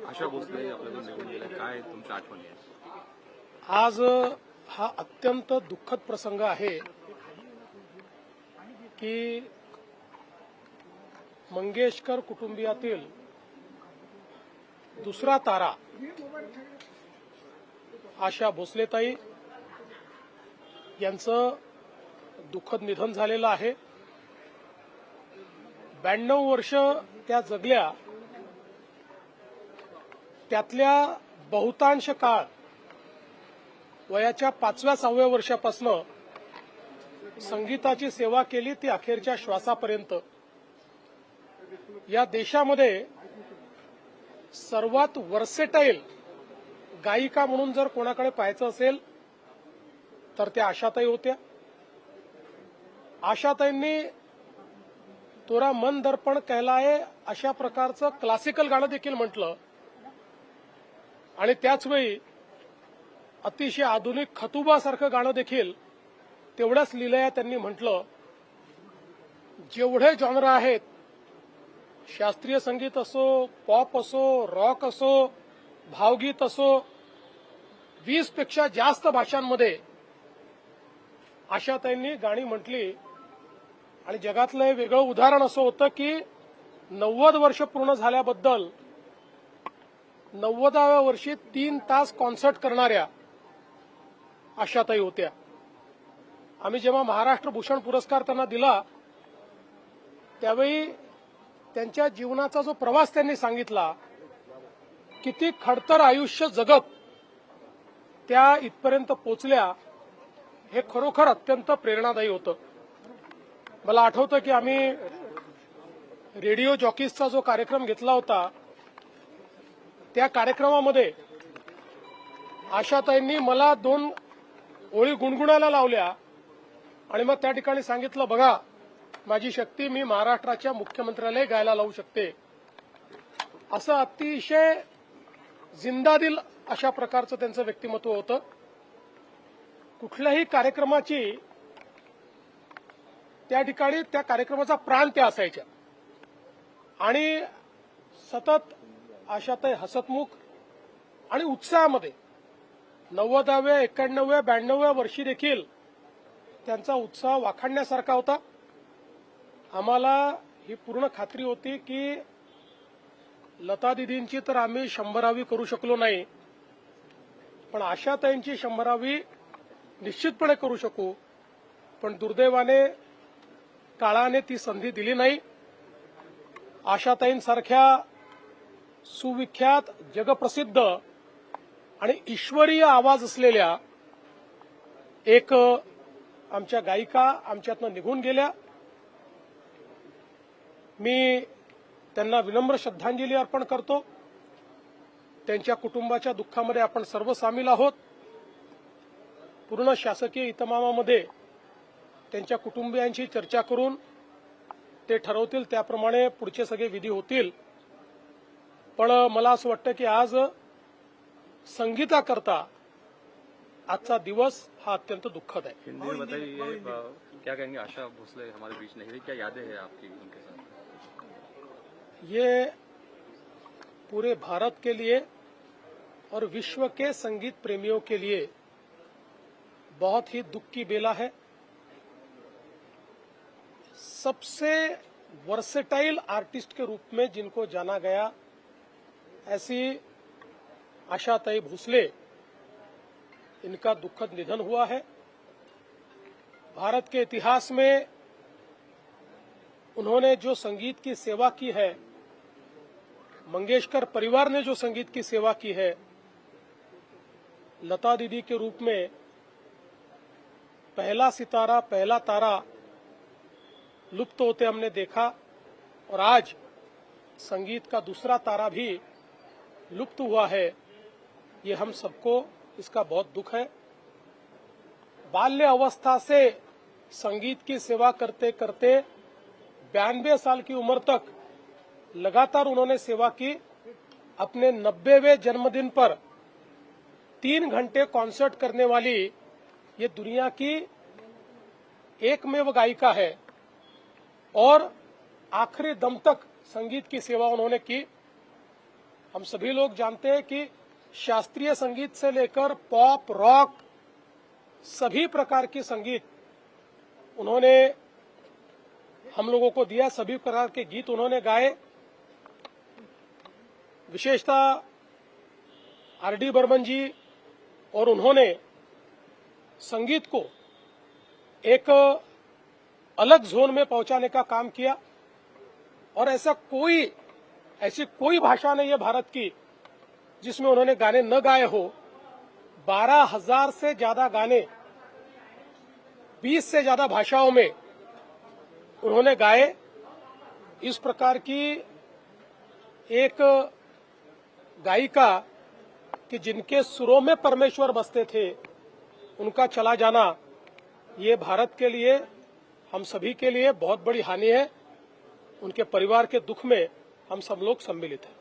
आशा भोसले आपल्याला निघून गेल्या, काय तुमच्या आठवणी आहेत? आज हा अत्यंत दुःखद प्रसंग आहे की मंगेशकर कुटुंबियातील दुसरा तारा आशा भोसलेताई यांचं दुःखद निधन झालेलं आहे. 92 वर्ष त्या जगल्या. त्यातल्या बहुतांश काळ वयाच्या 5व्या-6व्या वर्षापासून संगीताची सेवा केली, ती अखेरच्या श्वासापर्यंत. या देशामध्ये सर्वात वर्सेटाईल गायिका म्हणून जर कोणाकडे पाहायचं असेल तर त्या आशाताई होत्या. आशाताईंनी तोरा मन दर्पण कहलाये अशा प्रकारचं क्लासिकल गाणं देखील म्हटलं आणि त्याचवेळी अतिशय आधुनिक खतुबासारखं गाणं देखील तेवढ्याच लिलया त्यांनी म्हटलं. जेवढे जॉनर आहेत, शास्त्रीय संगीत असो, पॉप असो, रॉक असो, भावगीत असो, 20 पेक्षा जास्त भाषांमध्ये आशाताईंनी गाणी म्हटली. आणि जगातलं हे वेगळं उदाहरण असं होतं की 90 वर्ष पूर्ण झाल्याबद्दल 90व्या वर्षी 3 तास कॉन्सर्ट करणाऱ्या आशाताई होत्या. आम्ही जेव्हा महाराष्ट्र भूषण पुरस्कार त्यांना दिला त्यावेळी त्यांच्या जीवनाचा जो प्रवास त्यांनी सांगितला, किती खडतर आयुष्य जगत त्या इथपर्यंत पोचल्या, हे खरोखर अत्यंत प्रेरणादायी होतं. मला आठवतं की आम्ही रेडिओ जॉकीजचा जो कार्यक्रम घेतला होता त्या कार्यक्रमामध्ये आशाताईंनी मला 2 ओळी गुणगुणायला लावल्या आणि मग त्या ठिकाणी सांगितलं, बघा माझी शक्ती, मी महाराष्ट्राच्या मुख्यमंत्र्यालाही गायला लावू शकते. असं अतिशय जिंदादिल अशा प्रकारचं त्यांचं व्यक्तिमत्व होतं. कुठल्याही कार्यक्रमाची त्या ठिकाणी त्या कार्यक्रमाचा प्राण त्या असायच्या आणि सतत आशाताई हसतमुख आणि उत्साहामध्ये 90व्या, 91व्या, 92व्या वर्षी देखील त्यांचा उत्साह वाखाणण्यासारखा होता. आम्हाला ही पूर्ण खात्री होती की लता दिदींची तर आम्ही 100वी करू शकलो नाही, पण आशाताईंची 100वी निश्चितपणे करू शकू. पण दुर्दैवाने काळाने ती संधी दिली नाही. आशाताईंसारख्या सुविख्यात, जगप्रसिद्ध आणि ईश्वरीय आवाज असलेल्या एक आमच्या गायिका आमच्यातनं निघून गेल्या. मी त्यांना विनम्र श्रद्धांजली अर्पण करतो. त्यांच्या कुटुंबाच्या दुःखामध्ये आपण सर्व सामील आहोत. पूर्ण शासकीय इतमामामध्ये त्यांच्या कुटुंबियांशी चर्चा करून ते ठरवतील त्याप्रमाणे पुढचे सगळे विधी होतील. पण मला असं वाटतं की आज संगीताकरता आजचा दिवस हा अत्यंत दुःखद आहे. हिंदी में बताइए, क्या कहेंगे? आशा भोसले हमारे बीच नहीं रही, क्या यादें हैं आपकी उनके साथ? ये पूरे भारत के लिए और विश्व के संगीत प्रेमियों के लिए बहुत ही दुख की बेला है. सबसे वर्सेटाइल आर्टिस्ट के रूप में जिनको जाना गया, ऐसी आशाताई भोसले, इनका दुखद निधन हुआ है. भारत के इतिहास में उन्होंने जो संगीत की सेवा की है, मंगेशकर परिवार ने जो संगीत की सेवा की है, लता दीदी के रूप में पहला सितारा, पहला तारा लुप्त होते हमने देखा और आज संगीत का दूसरा तारा भी लुप्त हुआ है. ये हम सबको इसका बहुत दुख है. बाल्य अवस्था से संगीत की सेवा करते करते 92 साल की उम्र तक लगातार उन्होंने सेवा की. अपने 90वें जन्मदिन पर 3 घंटे कॉन्सर्ट करने वाली ये दुनिया की एकमेव गायिका है और आखिरी दम तक संगीत की सेवा उन्होंने की. हम सभी लोग जानते हैं कि शास्त्रीय संगीत से लेकर पॉप, रॉक, सभी प्रकार की संगीत उन्होंने हम लोगों को दिया, सभी प्रकार के गीत उन्होंने गाए। विशेषतः आर.डी. बर्मन जी और उन्होंने संगीत को एक अलग जोन में पहुंचाने का काम किया और ऐसी कोई भाषा नहीं है भारत की जिसमें उन्होंने गाने न गाए हो। 12,000 से ज्यादा गाने 20 से ज्यादा भाषाओं में उन्होंने गाए। इस प्रकार की एक गायिका कि जिनके सुरों में परमेश्वर बसते थे, उनका चला जाना ये भारत के लिए, हम सभी के लिए बहुत बड़ी हानि है। उनके परिवार के दुख में हम सब लोग सम्मिलित हैं।